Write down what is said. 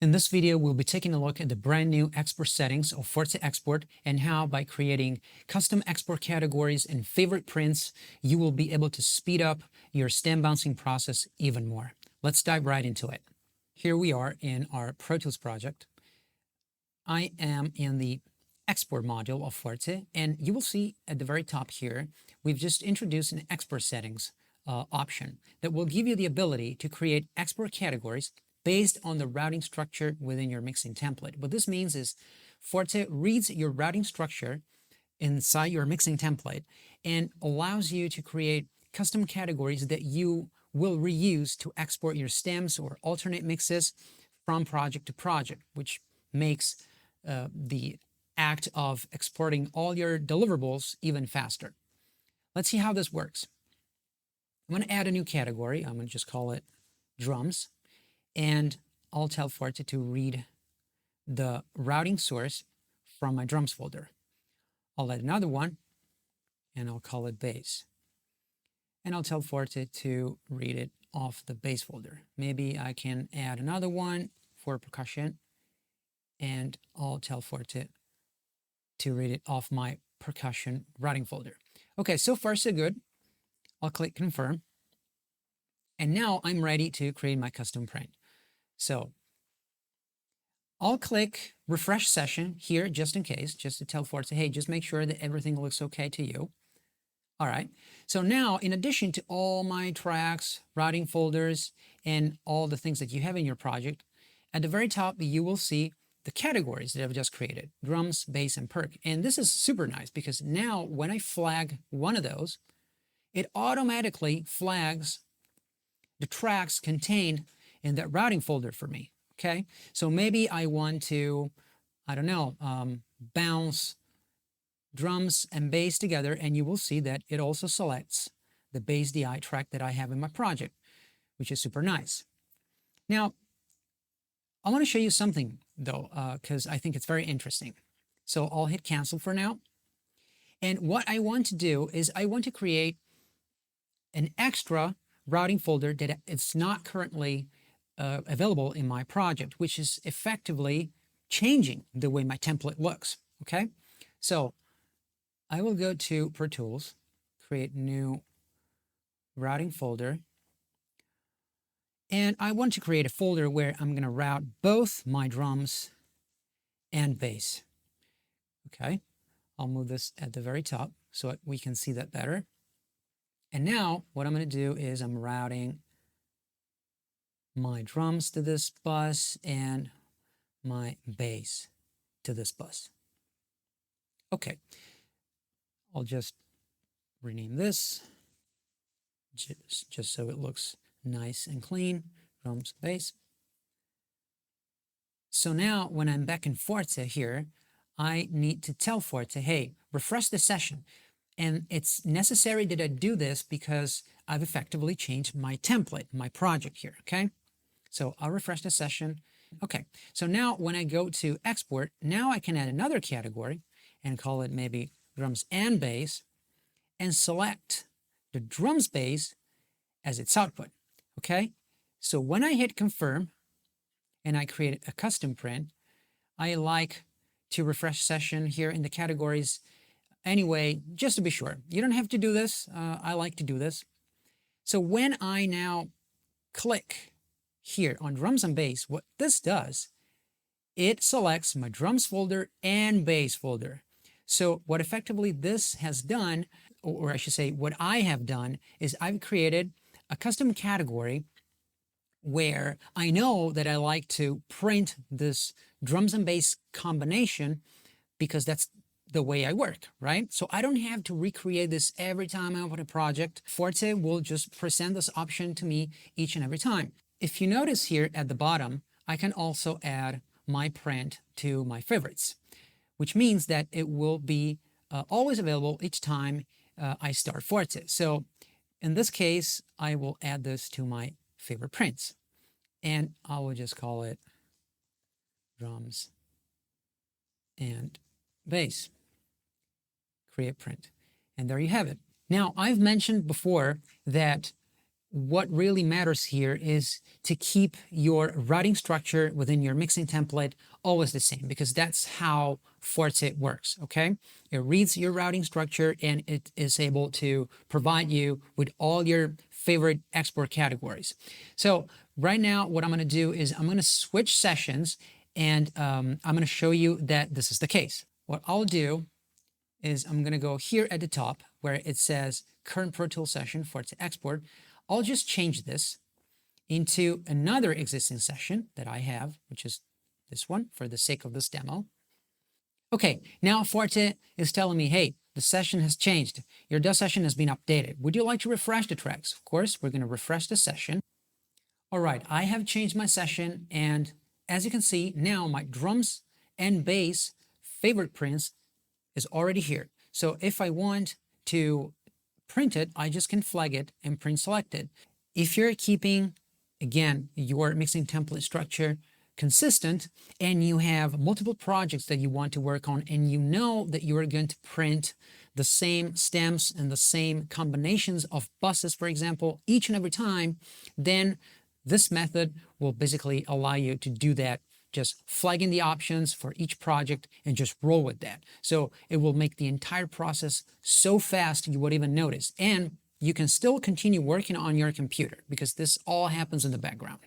In this video, we'll be taking a look at the brand new export settings of Forte Export and how by creating custom export categories and favorite prints, you will be able to speed up your stem bouncing process even more. Let's dive right into it. Here we are in our Pro Tools project. I am in the export module of Forte, and you will see at the very top here, we've just introduced an export settings option that will give you the ability to create export categories based on the routing structure within your mixing template. What this means is Forte reads your routing structure inside your mixing template and allows you to create custom categories that you will reuse to export your stems or alternate mixes from project to project, which makes the act of exporting all your deliverables even faster. Let's see how this works. I'm going to add a new category. I'm going to just call it drums. And I'll tell Forte to read the routing source from my drums folder. I'll add another one, and I'll call it bass. And I'll tell Forte to read it off the bass folder. Maybe I can add another one for percussion, and I'll tell Forte to read it off my percussion routing folder. Okay, so far so good. I'll click confirm. And now I'm ready to create my custom print. So I'll click refresh session here just in case, just to tell Forte, hey, just make sure that everything looks okay to you. All right. So now, in addition to all my tracks, routing folders, and all the things that you have in your project, at the very top, you will see the categories that I've just created, drums, bass, and perc. And this is super nice because now when I flag one of those, it automatically flags the tracks contained in that routing folder for me, okay? So maybe I want to, I don't know, bounce drums and bass together, and you will see that it also selects the bass DI track that I have in my project, which is super nice. Now, I want to show you something though, because I think it's very interesting. So I'll hit cancel for now. And what I want to do is I want to create an extra routing folder that it's not currently available in my project, which is effectively changing the way my template looks, okay? So I will go to Pro Tools, create new routing folder, and I want to create a folder where I'm going to route both my drums and bass, okay? I'll move this at the very top so we can see that better. And now what I'm going to do is I'm routing my drums to this bus and my bass to this bus. Okay, I'll just rename this just so it looks nice and clean, drums, bass. So now when I'm back in Forte here, I need to tell Forte, hey, refresh the session. And it's necessary that I do this because I've effectively changed my template, my project here, okay? So I'll refresh the session. Okay, so now when I go to export, now I can add another category and call it maybe drums and bass and select the drums bass as its output, okay? So when I hit confirm and I create a custom print, I like to refresh session here in the categories anyway, just to be sure. You don't have to do this. I like to do this. So when I now click here on drums and bass, what this does, it selects my drums folder and bass folder. So what effectively this has done, or I should say what I have done, is I've created a custom category where I know that I like to print this drums and bass combination because that's the way I work, right? So I don't have to recreate this every time I open a project. Forte will just present this option to me each and every time. If you notice here at the bottom, I can also add my print to my favorites, which means that it will be always available each time I start Forte. So in this case, I will add this to my favorite prints, and I will just call it drums and bass. Create print. And there you have it. Now, I've mentioned before that what really matters here is to keep your routing structure within your mixing template always the same, because that's how Forte works, okay? It reads your routing structure and it is able to provide you with all your favorite export categories. So right now, what I'm gonna do is I'm gonna switch sessions, and I'm gonna show you that this is the case. What I'll do is I'm gonna go here at the top where it says current Pro Tools session Forte Export. I'll just change this into another existing session that I have, which is this one for the sake of this demo. Okay, now Forte is telling me, hey, the session has changed. Your DAW session has been updated. Would you like to refresh the tracks? Of course, we're going to refresh the session. All right, I have changed my session, and as you can see, now my drums and bass favorite prints is already here. So if I want to print it, I just can flag it and print selected. If you're keeping, again, your mixing template structure consistent and you have multiple projects that you want to work on, and you know that you are going to print the same stems and the same combinations of buses, for example, each and every time, then this method will basically allow you to do that, just flagging the options for each project and just roll with that. So it will make the entire process so fast you won't even notice. And you can still continue working on your computer because this all happens in the background.